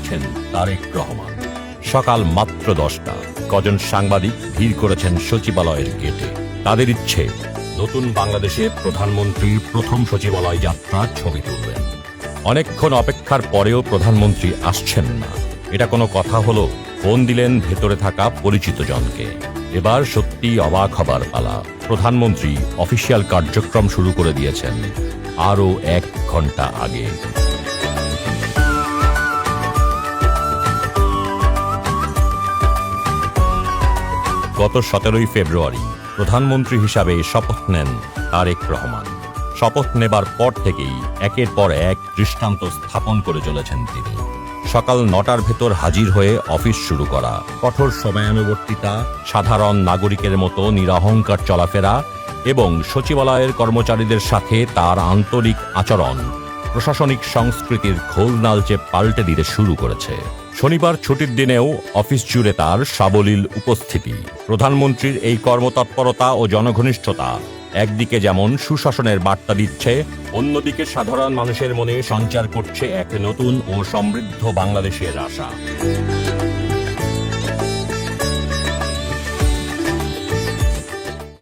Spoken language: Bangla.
আসছেন তারেক রহমান। সকাল মাত্র 10টা, কজন সাংবাদিক ভিড় করেছেন সচিবালয়ের গেটে। তাদের ইচ্ছে, নতুন বাংলাদেশে প্রধানমন্ত্রীর প্রথম সচিবালয় যাত্রার ছবি তুলবেন। অনেকক্ষণ অপেক্ষার পরেও প্রধানমন্ত্রী আসছেন না। এটা কোনো কথা হলো? ফোন দিলেন ভেতরে থাকা পরিচিত জনকে। এবার সত্যি অবাক হবার পালা। প্রধানমন্ত্রী অফিসিয়াল কার্যক্রম শুরু করে দিয়েছেন আরও 1 ঘন্টা আগে। গত 17ই ফেব্রুয়ারি প্রধানমন্ত্রী হিসাবে শপথ নেন তারেক রহমান। শপথ নেবার পর থেকেই একের পর এক দৃষ্টান্ত স্থাপন করে চলেছেন তিনি। সকাল 9টার ভেতর হাজির হয়ে অফিস শুরু করা, কঠোর সময়ানুবর্তিতা, সাধারণ নাগরিকের মতো নিরহংকার চলাফেরা এবং সচিবালয়ের কর্মচারীদের সাথে তার আন্তরিক আচরণ প্রশাসনিক সংস্কৃতির ঘোলনালচে পাল্টে দিতে শুরু করেছে। শনিবার ছুটির দিনেও অফিস জুড়ে তার সাবলীল উপস্থিতি। প্রধানমন্ত্রীর এই কর্মতৎপরতা ও জনঘনিষ্ঠতা একদিকে যেমন সুশাসনের বার্তা দিচ্ছে, অন্যদিকে সাধারণ মানুষের মনে সঞ্চার করছে এক নতুন ও সমৃদ্ধ বাংলাদেশের আশা।